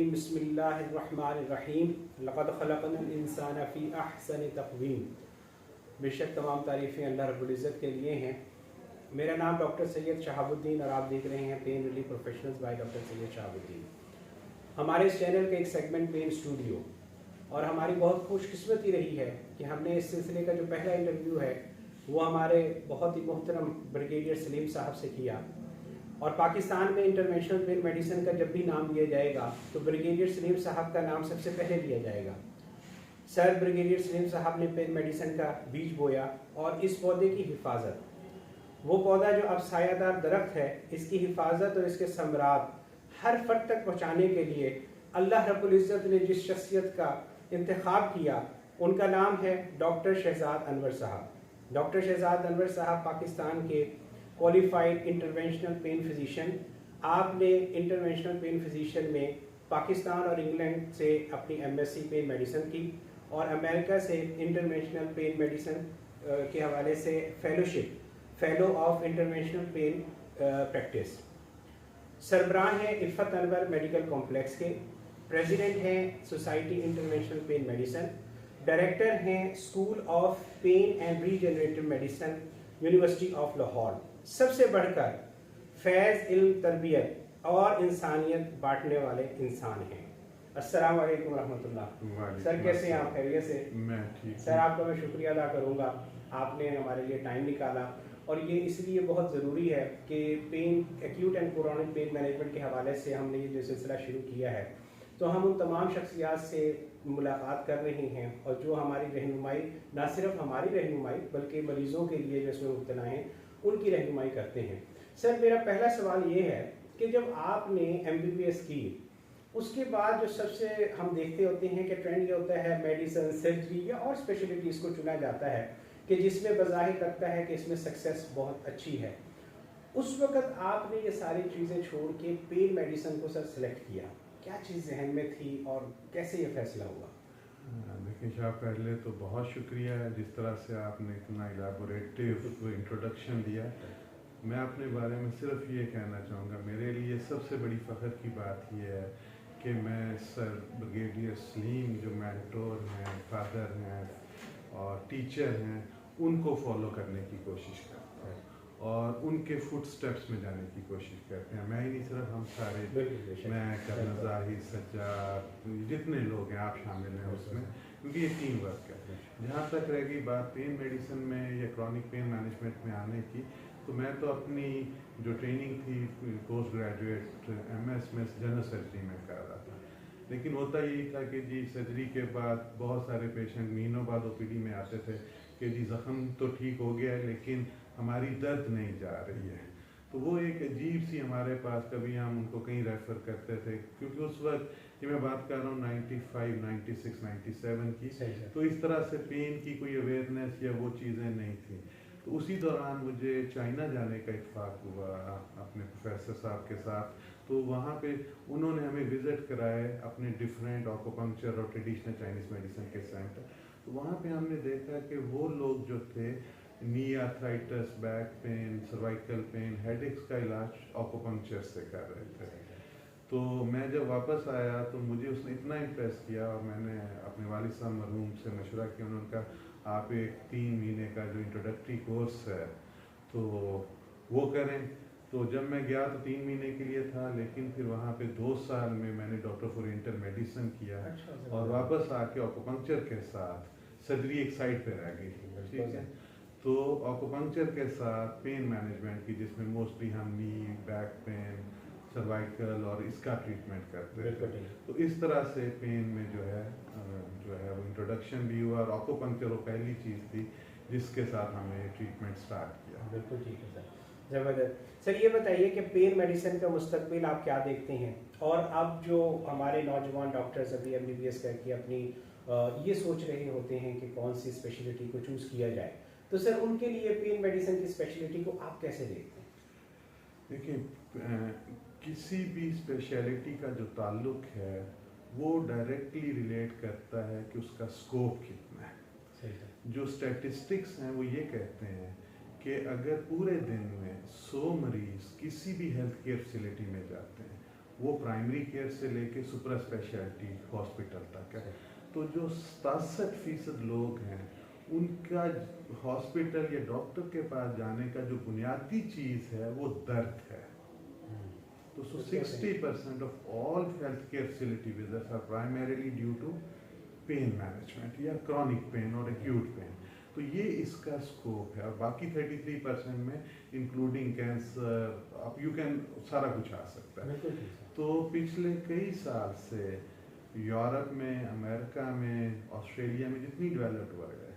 الرجیم بسم اللہ الرحمن الرحیم لقد خلقنا الانسان فی احسن تقویم. بے شک تمام تعریفیں اللہ رب العزت کے لیے ہیں. میرا نام ڈاکٹر سید شہاب الدین اور آپ دیکھ رہے ہیں pain relief professionals by doctor Syed Shahab Uddin. ہمارے اس چینل کا ایک سیگمنٹ پین اسٹوڈیو، اور ہماری بہت خوش قسمتی رہی ہے کہ ہم نے اس سلسلے کا جو پہلا انٹرویو ہے وہ ہمارے بہت ہی محترم بریگیڈیئر سلیم صاحب سے کیا. اور پاکستان میں انٹرنیشنل پین میڈیسن کا جب بھی نام لیا جائے گا تو بریگیڈیئر سلیم صاحب کا نام سب سے پہلے لیا جائے گا. سر بریگیڈیئر سلیم صاحب نے پین میڈیسن کا بیج بویا اور اس پودے کی حفاظت، وہ پودا جو اب سایہ دار درخت ہے، اس کی حفاظت اور اس کے ثمرات ہر فرد تک پہنچانے کے لیے اللہ رب العزت نے جس شخصیت کا انتخاب کیا ان کا نام ہے ڈاکٹر شہزاد انور صاحب. ڈاکٹر شہزاد انور صاحب پاکستان کے کوالیفائڈ انٹرونشنل پین فزیشین. آپ نے انٹرونشنل پین فزیشین میں پاکستان اور انگلینڈ سے اپنی M S C pain medicine کی اور امریکہ سے انٹرنیشنل پین میڈیسن کے حوالے سے fellow of international pain practice. سربراہ ہیں عفت انور میڈیکل کمپلیکس کے، پریزیڈنٹ ہیں society international pain medicine, director ہیں school of pain and regenerative medicine university of Lahore. سب سے بڑھ کر فیض علم تربیت اور انسانیت بانٹنے والے انسان ہیں. السلام علیکم ورحمۃ اللہ. سر کیسے ہیں آپ؟ خیریت سے؟ میں ٹھیک. سر آپ کا میں شکریہ ادا کروں گا، آپ نے ہمارے لیے ٹائم نکالا، اور یہ اس لیے بہت ضروری ہے کہ pain acute and chronic pain management کے حوالے سے ہم نے یہ جو سلسلہ شروع کیا ہے تو ہم ان تمام شخصیات سے ملاقات کر رہے ہیں اور جو ہماری رہنمائی، نہ صرف ہماری رہنمائی بلکہ مریضوں کے لیے جو اس میں مبتلا ہیں ان کی رہنمائی کرتے ہیں. سر میرا پہلا سوال یہ ہے کہ جب آپ نے ایم بی بی ایس کی، اس کے بعد جو سب سے ہم دیکھتے ہوتے ہیں کہ ٹرینڈ یہ ہوتا ہے میڈیسن، سرجری یا اور اسپیشلٹیز کو چنا جاتا ہے کہ جس میں بظاہر لگتا ہے کہ اس میں سکسیس بہت اچھی ہے. اس وقت آپ نے یہ ساری چیزیں چھوڑ کے پین میڈیسن کو سر سلیکٹ کیا، کیا چیز ذہن میں تھی اور کیسے یہ فیصلہ ہوا؟ دیکھیں شاہ، پہلے تو بہت شکریہ ہے جس طرح سے آپ نے اتنا ایلیبوریٹو انٹروڈکشن دیا. میں اپنے بارے میں صرف یہ کہنا چاہوں گا، میرے لیے سب سے بڑی فخر کی بات یہ ہے کہ میں سر بریگیڈیئر سلیم جو مینٹور ہیں، فادر ہیں اور ٹیچر ہیں، ان کو فالو کرنے کی کوشش کرتا ہوں اور ان کے فٹ سٹیپس میں جانے کی کوشش کرتے ہیں. میں ہی نہیں، صرف ہم سارے، میں کرن زاہد، سجاد، جتنے لوگ ہیں آپ شامل ہیں اس میں، کیونکہ یہ ٹیم ورک ہے. جہاں تک رہ گئی بات پین میڈیسن میں یا کرونک پین مینجمنٹ میں آنے کی، تو میں تو اپنی جو ٹریننگ تھی پوسٹ گریجویٹ ایم ایس میں جنرل سرجری میں کر رہا تھا. لیکن ہوتا یہی تھا کہ جی سرجری کے بعد بہت سارے پیشنٹ مہینوں بعد او پی ڈی میں آتے تھے کہ جی زخم تو ٹھیک ہو گیا ہے لیکن ہماری درد نہیں جا رہی ہے. تو وہ ایک عجیب سی ہمارے پاس، کبھی ہم ان کو کہیں ریفر کرتے تھے کیونکہ اس وقت یہ میں بات کر رہا ہوں 95، 96، 97 کی، تو اس طرح سے پین کی کوئی اویئرنیس یا وہ چیزیں نہیں تھیں. تو اسی دوران مجھے چائنا جانے کا اتفاق ہوا اپنے پروفیسر صاحب کے ساتھ. تو وہاں پہ انہوں نے ہمیں وزٹ کرائے اپنے ڈفرینٹ آکوپنکچر اور ٹریڈیشنل چائنیز میڈیسن کے سینٹر. تو وہاں پہ ہم نے دیکھا کہ وہ لوگ جو تھے knee arthritis, back pain, cervical pain, headaches کا علاج آکوپنکچر سے کر رہے تھے. تو میں جب واپس آیا تو مجھے اس نے اتنا امپریس کیا اور میں نے اپنے والد صاحب مرحوم سے مشورہ کیا. انہوں نے کہا آپ ایک 3 مہینے کا جو انٹروڈکٹری کورس ہے تو وہ کریں. تو جب میں گیا تو 3 مہینے کے لیے تھا، لیکن پھر وہاں پہ 2 سال میں نے ڈاکٹر فور انٹر میڈیسن کیا اور واپس آ کے آکوپنکچر کے ساتھ سرجری ایک سائڈ پہ رہ گئی. ٹھیک ہے، تو آکوپنکچر کے ساتھ پین مینجمنٹ کی، جس میں موسٹلی ہم نی، بیک پین، سروائکل اور اس کا ٹریٹمنٹ کرتے تھے. تو اس طرح سے پین میں جو ہے وہ انٹروڈکشن بھی ہوا اور آکوپنکچر وہ پہلی چیز تھی جس کے ساتھ ہم نے ٹریٹمنٹ سٹارٹ کیا. بالکل ٹھیک ہے سر، زبردست. سر یہ بتائیے کہ پین میڈیسن کا مستقبل آپ کیا دیکھتے ہیں، اور اب جو ہمارے نوجوان ڈاکٹرز ابھی ایم بی بی ایس کر کے اپنی یہ سوچ رہے ہوتے ہیں کہ کون سی اسپیشلٹی کو چوز کیا جائے، تو سر ان کے لیے پین میڈیسن کی اسپیشلٹی کو آپ کیسے دیکھتے ہیں؟ دیکھیں، کسی بھی اسپیشلٹی کا جو تعلق ہے وہ ڈائریکٹلی ریلیٹ کرتا ہے کہ اس کا اسکوپ کتنا ہے. جو اسٹیٹسٹکس ہیں وہ یہ کہتے ہیں کہ اگر پورے دن میں 100 مریض کسی بھی ہیلتھ کیئر فیسلٹی میں جاتے ہیں وہ پرائمری کیئر سے لے کے سپر اسپیشلٹی ہاسپٹل تک ہے. تو جو 67% لوگ ہیں ان کا ہاسپٹل یا ڈاکٹر کے پاس جانے کا جو بنیادی چیز ہے وہ درد ہے. تو 60% of all healthcare facility visits are primarily due to pain management یا chronic pain اور acute pain. تو یہ اس کا اسکوپ ہے. اور باقی 33% میں انکلوڈنگ کینسر اب یو کین سارا کچھ آ سکتا ہے. تو پچھلے کئی سال سے یورپ میں، امریکہ میں، آسٹریلیا میں جتنی ڈیولپڈ ورلڈ ہے،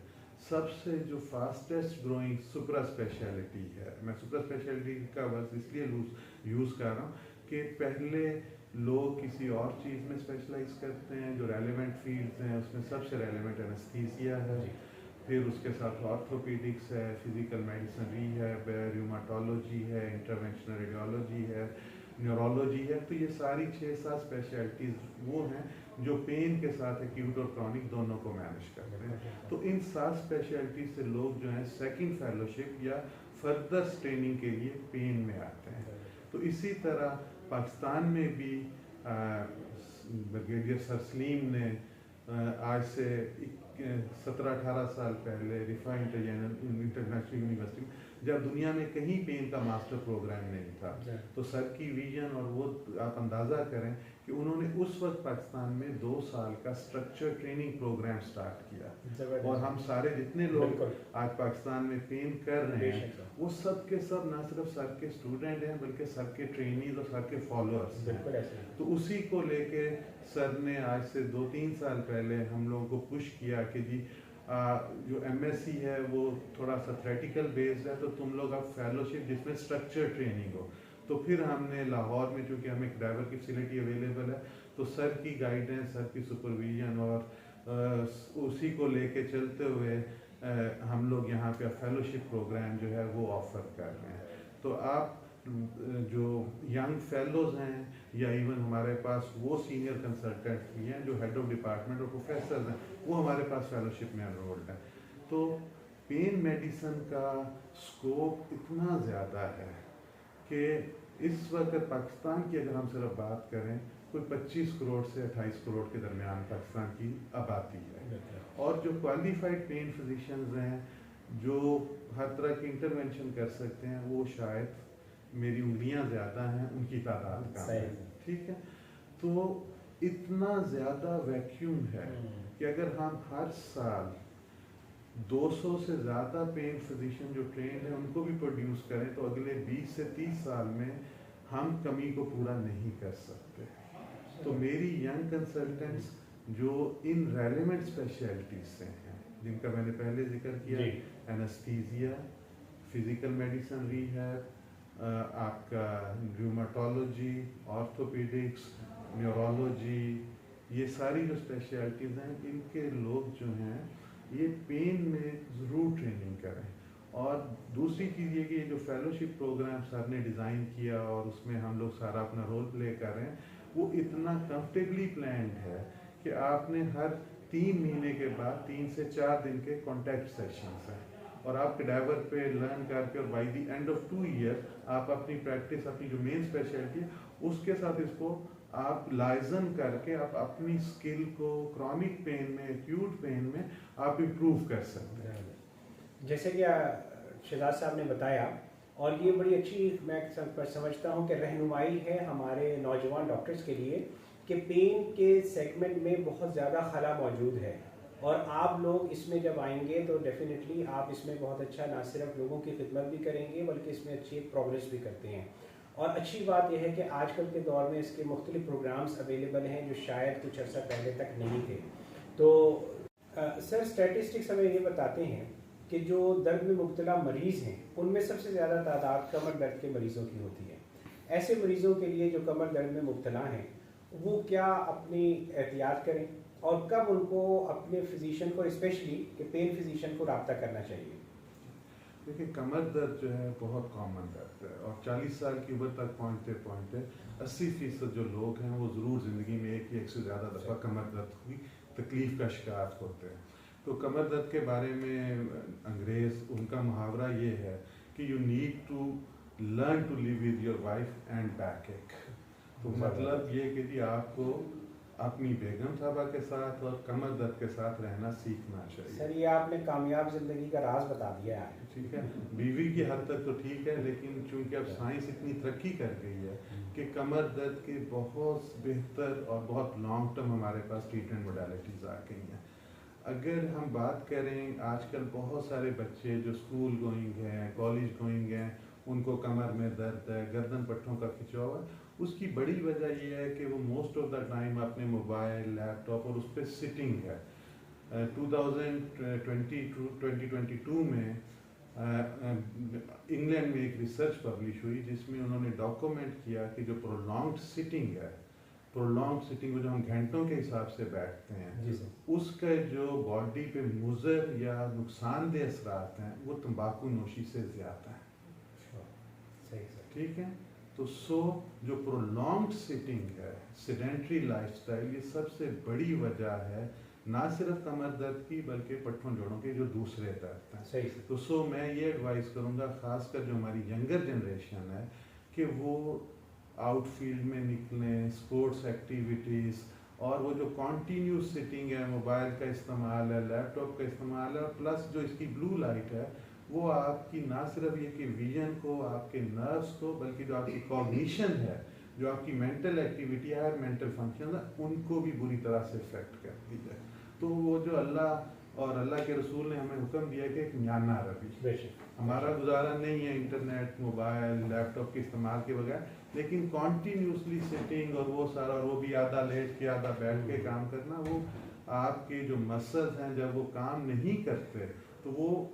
سب سے جو فاسٹسٹ گروئنگ سپر اسپیشلٹی ہے. میں سپر اسپیشلٹی کا لفظ اس لیے یوز کر رہا ہوں کہ پہلے لوگ کسی اور چیز میں اسپیشلائز کرتے ہیں. جو ریلیونٹ فیلڈز ہیں اس میں سب سے ریلیونٹ اینستھیزیا ہے، پھر اس کے ساتھ آرتھوپیڈکس ہے، فزیکل میڈیسن ریہیب ہے، ریوماٹولوجی ہے، انٹرونشنل ریڈیولوجی ہے، نیورولوجی ہے. تو یہ ساری 6-7 اسپیشلٹیز وہ ہیں جو پین کے ساتھ ایکیوٹ اور کرونک دونوں کو مینیج کرتے ہیں. تو ان 7 اسپیشلٹیز سے لوگ جو ہیں سیکنڈ فیلوشپ یا فردر ٹریننگ کے لیے پین میں آتے ہیں. تو اسی طرح پاکستان میں بھی بریگیڈیئر سر سلیم نے آج سے 17-18 سال پہلے رفا انٹرنیشنل یونیورسٹی میں، جب دنیا میں کہیں پین کا ماسٹر پروگرام نہیں تھا، تو سر کی ویژن اور وہ آپ اندازہ کریں کہ انہوں نے اس وقت پاکستان میں 2 سال کا اسٹرکچر ٹریننگ پروگرام سٹارٹ کیا. اور ہم سارے جتنے لوگ آج پاکستان میں پین کر رہے ہیں وہ سب کے سب نہ صرف سر کے اسٹوڈنٹ ہیں بلکہ سر کے ٹرینیز اور سر کے فالوورس ہیں. تو اسی کو لے کے سر نے آج سے 2-3 سال پہلے ہم لوگوں کو پش کیا کہ جی جو ایم ایس سی ہے وہ تھوڑا سا تھریٹیکل بیسڈ ہے، تو تم لوگ اب فیلوشپ جس میں اسٹرکچر ٹریننگ ہو. تو پھر ہم نے لاہور میں، چونکہ ہمیں ایک ڈرائیور کی فیسلٹی اویلیبل ہے، تو سر کی گائیڈنس، سر کی سپرویژن اور اسی کو لے کے چلتے ہوئے ہم لوگ یہاں پہ فیلوشپ پروگرام جو ہے وہ آفر کر رہے ہیں. تو آپ جو ینگ فیلوز ہیں یا ایون ہمارے پاس وہ سینئر کنسلٹنٹ بھی ہیں جو ہیڈ آف ڈپارٹمنٹ اور پروفیسرز ہیں، وہ ہمارے پاس فیلوشپ میں انرولڈ ہیں. تو پین میڈیسن کا اسکوپ اتنا زیادہ ہے کہ اس وقت پاکستان کی اگر ہم صرف بات کریں، کوئی 25 کروڑ سے 28 کروڑ کے درمیان پاکستان کی آبادی ہے. اور جو کوالیفائڈ پین فزیشنز ہیں جو ہر طرح کی انٹرونشن کر سکتے ہیں، وہ شاید میری انگلیاں زیادہ ہیں، ان کی تعداد کم ہے. ٹھیک ہے. تو اتنا زیادہ ویکیوم ہے کہ اگر ہم ہر سال 200 سے زیادہ پین فزیشن جو ٹرینڈ ہیں ان کو بھی پروڈیوس کریں تو اگلے 20 سے 30 سال میں ہم کمی کو پورا نہیں کر سکتے. تو میری ینگ کنسلٹنٹس جو ان ریلیونٹ اسپیشلٹیز سے ہیں، جن کا میں نے پہلے ذکر کیا، اینستھیزیا، فزیکل میڈیسن ریہیب، آپ کا ریوماٹولوجی، آرتھوپیڈکس، نیورولوجی، یہ ساری جو اسپیشلٹیز ہیں ان کے لوگ جو ہیں یہ پین میں ضرور ٹریننگ کریں. اور دوسری چیز یہ کہ یہ جو فیلوشپ پروگرام سر نے ڈیزائن کیا اور اس میں ہم لوگ سارا اپنا رول پلے کر رہے ہیں، وہ اتنا کمفرٹیبلی پلانڈ ہے کہ آپ نے ہر 3 مہینے کے بعد 3 سے 4 دن کے کانٹیکٹ سیشنز ہیں، اور آپ کے ڈائیور پہ لرن کر کے اور by the end of 2 year آپ اپنی پریکٹس، اپنی جو مین اسپیشلٹی ہے اس کے ساتھ اس کو آپ لائزن کر کے آپ اپنی اسکل کو کرونک پین میں، ایکیوٹ پین میں آپ امپروو کر سکتے ہیں. جیسے کہ شہزاد صاحب نے بتایا، اور یہ بڑی اچھی میں سمجھتا ہوں کہ رہنمائی ہے ہمارے نوجوان ڈاکٹرز کے لیے کہ پین کے سیگمنٹ میں بہت زیادہ خلا موجود ہے، اور آپ لوگ اس میں جب آئیں گے تو ڈیفینیٹلی آپ اس میں بہت اچھا نہ صرف لوگوں کی خدمت بھی کریں گے بلکہ اس میں اچھی پروگریس بھی کرتے ہیں. اور اچھی بات یہ ہے کہ آج کل کے دور میں اس کے مختلف پروگرامز اویلیبل ہیں جو شاید کچھ عرصہ پہلے تک نہیں تھے. تو سر اسٹیٹسٹکس ہمیں یہ بتاتے ہیں کہ جو درد میں مبتلا مریض ہیں ان میں سب سے زیادہ تعداد کمر درد کے مریضوں کی ہوتی ہے. ایسے مریضوں کے لیے جو کمر درد میں مبتلا ہیں وہ کیا اپنی احتیاط کریں، اور کب ان کو اپنے فزیشین کو، اسپیشلی کہ پین فزیشین کو رابطہ کرنا چاہیے؟ دیکھیے، کمر درد جو ہے بہت کامن درد ہے، اور 40 سال کی عمر تک پہنچتے 80% جو لوگ ہیں وہ ضرور زندگی میں ایک سے زیادہ دفعہ کمر درد کی تکلیف کا شکار ہوتے ہیں. تو کمر درد کے بارے میں انگریز ان کا محاورہ یہ ہے کہ you need to learn to live with your wife and backache. تو مطلب یہ کہ جی آپ کو اپنی بیگم صاحبہ کے ساتھ اور کمر درد کے ساتھ رہنا سیکھنا چاہیے. سر یہ آپ نے کامیاب زندگی کا راز بتا دیا ہے. ٹھیک ہے, بیوی کی حد تک تو ٹھیک ہے, لیکن چونکہ اب سائنس اتنی ترقی کر گئی ہے کہ کمر درد کے بہت بہتر اور بہت لانگ ٹرم ہمارے پاس ٹریٹمنٹ موڈیلٹیز آ گئی ہیں. اگر ہم بات کریں, آج کل بہت سارے بچے جو اسکول گوئنگ ہیں, کالج گوئنگ ہیں, ان کو کمر میں درد ہے, گردن پٹھوں کا کھچاؤ ہے. اس کی بڑی وجہ یہ ہے کہ وہ موسٹ آف دا ٹائم اپنے موبائل, لیپ ٹاپ اور اس پہ سٹنگ ہے. 2022 میں انگلینڈ میں ایک ریسرچ پبلش ہوئی جس میں انہوں نے ڈاکومنٹ کیا کہ جو پرولونگڈ سٹنگ ہے, پرولونگ سٹنگ جو ہم گھنٹوں کے حساب سے بیٹھتے ہیں, اس کا جو باڈی پہ مضر یا نقصان دہ اثرات ہیں وہ تمباکو نوشی سے زیادہ ہیں. ٹھیک ہے, تو جو پرولونگڈ سٹنگ ہے, سیڈنٹری لائف سٹائل, یہ سب سے بڑی وجہ ہے نہ صرف کمر درد کی بلکہ پٹھوں جوڑوں کے جو دوسرے درد ہیں. تو میں یہ ایڈوائز کروں گا, خاص کر جو ہماری ینگر جنریشن ہے, کہ وہ آؤٹ فیلڈ میں نکلیں, اسپورٹس ایکٹیویٹیز, اور وہ جو کنٹینیوس سٹنگ ہے, موبائل کا استعمال ہے, لیپ ٹاپ کا استعمال ہے, پلس جو اس کی بلو لائٹ ہے وہ آپ کی نہ صرف یہ کہ ویژن کو, آپ کے نروس کو, بلکہ جو آپ کی کوگنیشن ہے, جو آپ کی مینٹل ایکٹیویٹی ہے, مینٹل فنکشن ہے, ان کو بھی بری طرح سے افیکٹ کرتی ہے. تو وہ جو اللہ اور اللہ کے رسول نے ہمیں حکم دیا کہ ایک میانہ روی, ہمارا گزارا نہیں ہے انٹرنیٹ, موبائل, لیپ ٹاپ کے استعمال کے بغیر, لیکن کنٹینیوسلی سٹنگ اور وہ سارا, اور وہ بھی آدھا لیٹ کے آدھا بیٹھ کے کام کرنا, وہ آپ کے جو مسلز ہیں جب وہ کام نہیں کرتے تو وہ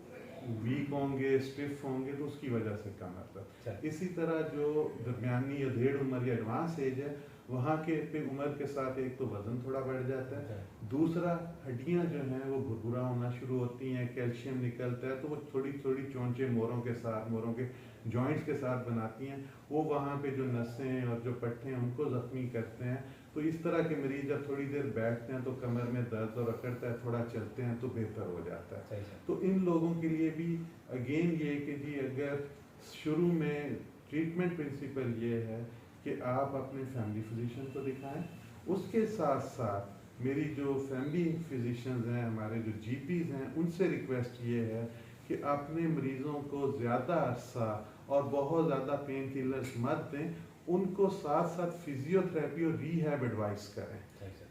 ویک ہوں گے, اسٹف ہوں گے, تو اس کی وجہ سے کم آتا ہے. اسی طرح جو درمیانی یا ڈیڑھ عمر یا ایڈوانس ایج ہے, وہاں کے عمر کے ساتھ ایک تو وزن تھوڑا بڑھ جاتا ہے, دوسرا ہڈیاں جو ہیں وہ بھربھرا ہونا شروع ہوتی ہیں, کیلشیم نکلتا ہے, تو وہ تھوڑی تھوڑی چونچے موڑوں کے ساتھ, موڑوں کے جوائنٹس کے ساتھ بناتی ہیں, وہ وہاں پہ جو نسیں اور جو پٹھے ہیں ان کو زخمی کرتے ہیں. تو اس طرح کے مریض جب تھوڑی دیر بیٹھتے ہیں تو کمر میں درد اور اکڑتا ہے, تھوڑا چلتے ہیں تو بہتر ہو جاتا ہے. تو ان لوگوں کے لیے بھی اگین یہ کہ جی اگر شروع میں ٹریٹمنٹ پرنسپل یہ ہے کہ آپ اپنے فیملی فزیشین کو دکھائیں. اس کے ساتھ ساتھ میری جو فیملی فزیشنز ہیں, ہمارے جو جی پیز ہیں, ان سے ریکویسٹ یہ ہے کہ اپنے مریضوں کو زیادہ عرصہ اور بہت زیادہ پین کلرز مت دیں, ان کو ساتھ ساتھ فزیو تھراپی اور ری ہیب ایڈوائز کریں.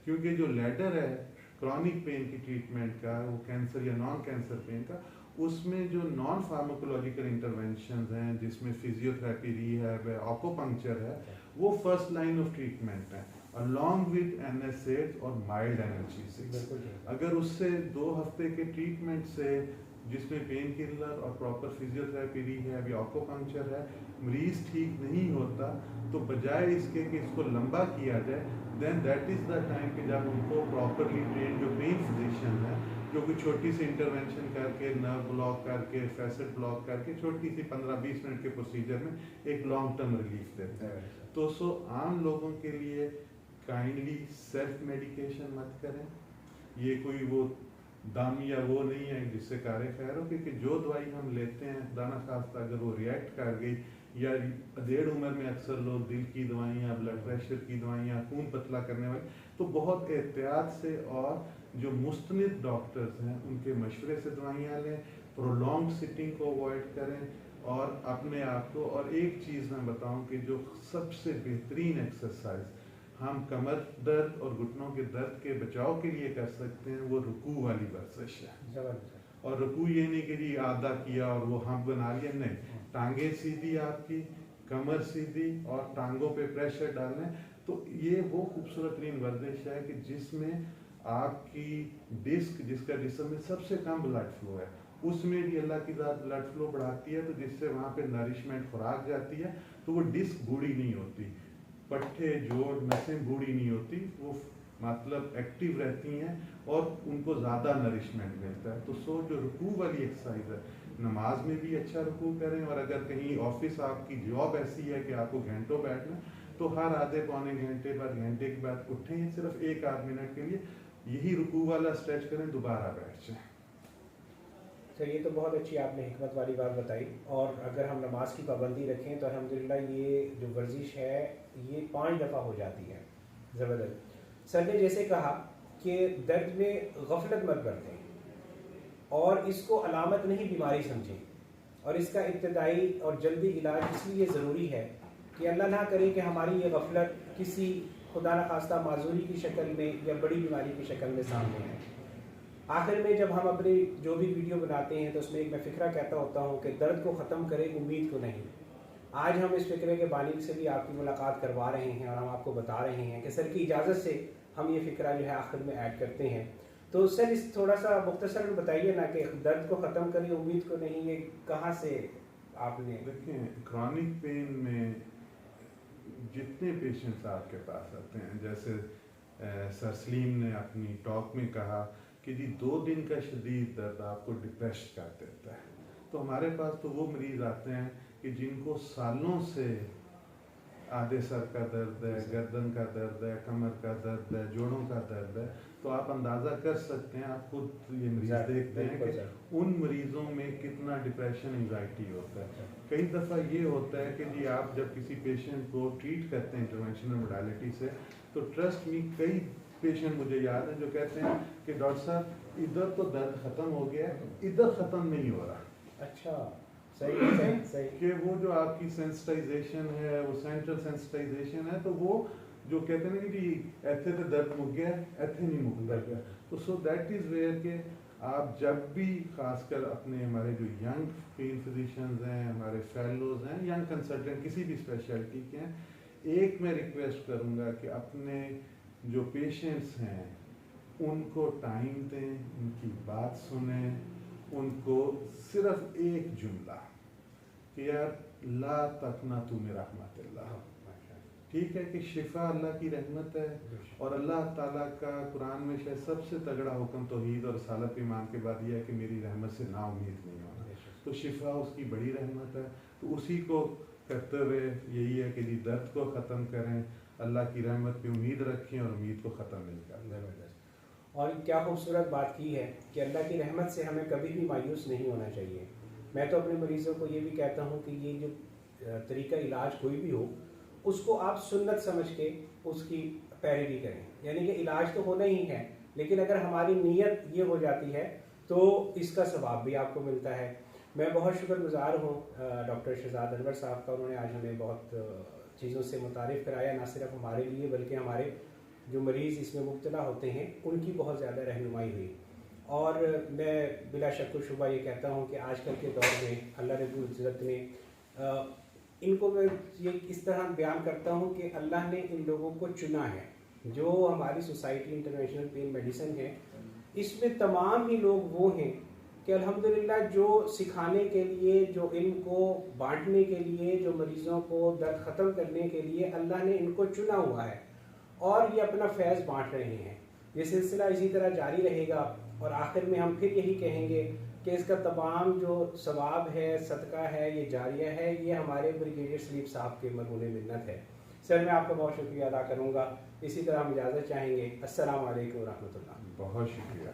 کیونکہ جو لیڈر ہے کرونک پین کی ٹریٹمنٹ کا, وہ کینسر یا نان کینسر پین کا, اس میں جو نان فارماکولوجیکل انٹرونشنز ہیں جس میں فزیو تھراپی, ری ہیب ہے, آکوپنکچر ہے, وہ فرسٹ لائن آف ٹریٹمنٹ ہے, along with NSAIDs اور مائلڈ analgesics. اگر اس سے 2 ہفتے کے ٹریٹمنٹ سے, جس میں پین کلر اور پراپر فزیو تھراپی, ری ہیب یا آکوپنکچر ہے, مریض ٹھیک نہیں ہوتا, تو بجائے اس کے کہ اس کو لمبا کیا جائے, دین دیٹ از دا ٹائم کہ جب ان کو پراپرلی ٹرین جو پین فزیشین ہے, جو کوئی چھوٹی سی انٹرونشن کر کے, نرو بلاک کر کے, فیسٹ بلاک کر کے, چھوٹی سی 15-20 منٹ کے پروسیجر میں ایک لانگ ٹرم ریلیف دیتے ہیں. تو عام لوگوں کے لیے کائنڈلی سیلف میڈیکیشن مت کریں. یہ کوئی وہ دامیہ وہ نہیں ہے جس سے کار خیر ہو, کیونکہ جو دوائی ہم لیتے ہیں دانا خواستہ اگر وہ ریئیکٹ کر گئی, یا ڈیڑھ عمر میں اکثر لوگ دل کی دوائیاں, بلڈ پریشر کی دوائیاں, خون پتلا کرنے والی, تو بہت احتیاط سے اور جو مستند ڈاکٹرز ہیں ان کے مشورے سے دوائیاں لیں, پرولونگ سٹنگ کو اوائڈ کریں, اور اپنے آپ کو. اور ایک چیز میں بتاؤں کہ جو سب سے بہترین ایکسرسائز ہم کمر درد اور گھٹنوں کے درد کے بچاؤ کے لیے کر سکتے ہیں, وہ رکوع والی ورزش ہے. اور رکوع یہ نہیں کہ جی آدھا کیا اور وہ ہم بنا لیا, نہیں, ٹانگیں سیدھی, آپ کی کمر سیدھی, اور ٹانگوں پہ پریشر ڈالیں. تو یہ وہ خوبصورت ترین ورزش ہے کہ جس میں آپ کی ڈسک, جس کا جسم میں سب سے کم بلڈ فلو ہے, اس میں بھی اللہ کی ذات بلڈ فلو بڑھاتی ہے, تو جس سے وہاں پہ نرشمنٹ خوراک جاتی ہے, تو وہ ڈسک بوڑھی نہیں ہوتی, پٹھے جوڑ نسیں بوڑھی نہیں ہوتی, وہ مطلب ایکٹیو رہتی ہیں اور ان کو زیادہ نرشمنٹ ملتا ہے. تو جو رکوع والی ایکسرسائز ہے, نماز میں بھی اچھا رکوع کریں, اور اگر کہیں آفس آپ کی جاب ایسی ہے کہ آپ کو گھنٹوں بیٹھنا, تو ہر آدھے پونے گھنٹے بعد, گھنٹے کے بعد اٹھیں, صرف 1-8 منٹ کے لیے یہی رکوع والا اسٹریچ کریں, دوبارہ بیٹھ جائیں. تو یہ تو بہت اچھی آپ نے حکمت والی بات بتائی. اور اگر ہم نماز کی پابندی رکھیں تو الحمدللہ یہ جو ورزش ہے یہ 5 دفعہ ہو جاتی ہے. زبردست. سر نے جیسے کہا کہ درد میں غفلت مت برتیں اور اس کو علامت نہیں بیماری سمجھیں, اور اس کا ابتدائی اور جلدی علاج اس لیے ضروری ہے کہ اللہ نہ کرے کہ ہماری یہ غفلت کسی خدا نخواستہ معذوری کی شکل میں یا بڑی بیماری کی شکل میں سامنے آئے. آخر میں جب ہم اپنی جو بھی ویڈیو بناتے ہیں تو اس میں ایک میں فقرہ کہتا ہوتا ہوں کہ درد کو ختم کرے امید کو نہیں. آج ہم اس فقرے کے بانی سے بھی آپ کی ملاقات کروا رہے ہیں اور ہم آپ کو بتا رہے ہیں کہ سر کی اجازت سے ہم یہ فقرہ جو ہے آخر میں ایڈ کرتے ہیں. تو سر اس تھوڑا سا مختصر بتائیے نا کہ درد کو ختم کرے امید کو نہیں, یہ کہاں سے آپ نے؟ دیکھیں, کرونک پین میں جتنے پیشنٹس آپ کے پاس آتے ہیں, جیسے سر سلیم نے اپنی ٹاک میں کہا کہ جی 2 دن کا شدید درد آپ کو ڈپریش کر دیتا ہے, تو ہمارے پاس تو وہ مریض آتے ہیں کہ جن کو سالوں سے آدھے سر کا درد ہے, گردن کا درد ہے, کمر کا درد ہے, جوڑوں کا درد ہے. تو آپ اندازہ کر سکتے ہیں, آپ خود یہ مریض دیکھتے ہیں کہ ان مریضوں میں کتنا ڈپریشن انزائٹی ہوتا ہے. کئی دفعہ یہ ہوتا ہے کہ جی آپ جب کسی پیشنٹ کو ٹریٹ کرتے ہیں انٹرونشنل موڈالٹی سے, تو ٹرسٹ می کئی پیشنٹ مجھے یاد ہے جو کہتے ہیں کہ ڈاکٹر صاحب ادھر تو درد ختم ہو گیا ہے, ادھر ختم نہیں ہو رہا. اچھا, صحیح. کہ وہ جو آپ کی سینسٹائزیشن ہے وہ سینٹرل سینسٹائزیشن ہے, تو وہ جو کہتے ہیں کہ ایتھے تو درد مک گیا, ایتھے نہیں مکتا گیا. تو سو دیٹ از ویئر کہ آپ جب بھی خاص کر اپنے ہمارے جو ینگ پین فزیشنز ہیں, ہمارے فیلوز ہیں, ینگ کنسلٹنٹ کسی بھی اسپیشلٹی کے ہیں, ایک میں ریکویسٹ کروں گا کہ اپنے جو پیشنٹس ہیں ان کو ٹائم دیں, ان کی بات سنیں, ان کو صرف ایک جملہ کہ یار لا تقنطوا من رحمت اللہ, ٹھیک ہے, کہ شفا اللہ کی رحمت ہے, اور اللہ تعالیٰ کا قرآن میں شاید سب سے تگڑا حکم توحید اور رسالت ایمان کے بعد یہ ہے کہ میری رحمت سے نا امید نہیں ہونا. تو شفا اس کی بڑی رحمت ہے. تو اسی کو کرتے ہوئے یہی ہے کہ جی درد کو ختم کریں, اللہ کی رحمت پہ امید رکھیں اور امید کو ختم نہیں کریں. اور کیا خوبصورت بات کی ہے کہ اللہ کی رحمت سے ہمیں کبھی بھی مایوس نہیں ہونا چاہیے. میں تو اپنے مریضوں کو یہ بھی کہتا ہوں کہ یہ جو طریقہ علاج کوئی بھی ہو اس کو آپ سنت سمجھ کے اس کی پیروی کریں. یعنی کہ علاج تو ہونا ہی ہے, لیکن اگر ہماری نیت یہ ہو جاتی ہے تو اس کا ثواب بھی آپ کو ملتا ہے. میں بہت شکر گزار ہوں ڈاکٹر شہزاد انور صاحب کا, انہوں نے آج ہمیں بہت چیزوں سے متعارف کرایا, نہ صرف ہمارے لیے بلکہ ہمارے جو مریض اس میں مبتلا ہوتے ہیں ان کی بہت زیادہ رہنمائی ہوئی. اور میں بلا شک و شبہ یہ کہتا ہوں کہ آج کل کے دور میں اللہ رب العزت نے ان کو میں یہ اس طرح بیان کرتا ہوں کہ اللہ نے ان لوگوں کو چنا ہے. جو ہماری سوسائٹی انٹرنیشنل پین میڈیسن ہے, اس میں تمام ہی لوگ وہ ہیں کہ الحمدللہ جو سکھانے کے لیے, جو علم کو بانٹنے کے لیے, جو مریضوں کو درد ختم کرنے کے لیے اللہ نے ان کو چنا ہوا ہے, اور یہ اپنا فیض بانٹ رہے ہیں. یہ سلسلہ اسی طرح جاری رہے گا, اور آخر میں ہم پھر یہی کہیں گے کہ اس کا تمام جو ثواب ہے, صدقہ ہے, یہ جاریہ ہے, یہ ہمارے بریگیڈیئر سلیپ صاحب کے مرہون منت ہے. سر میں آپ کا بہت شکریہ ادا کروں گا. اسی طرح ہم اجازت چاہیں گے. السلام علیکم ورحمۃ اللہ. بہت شکریہ.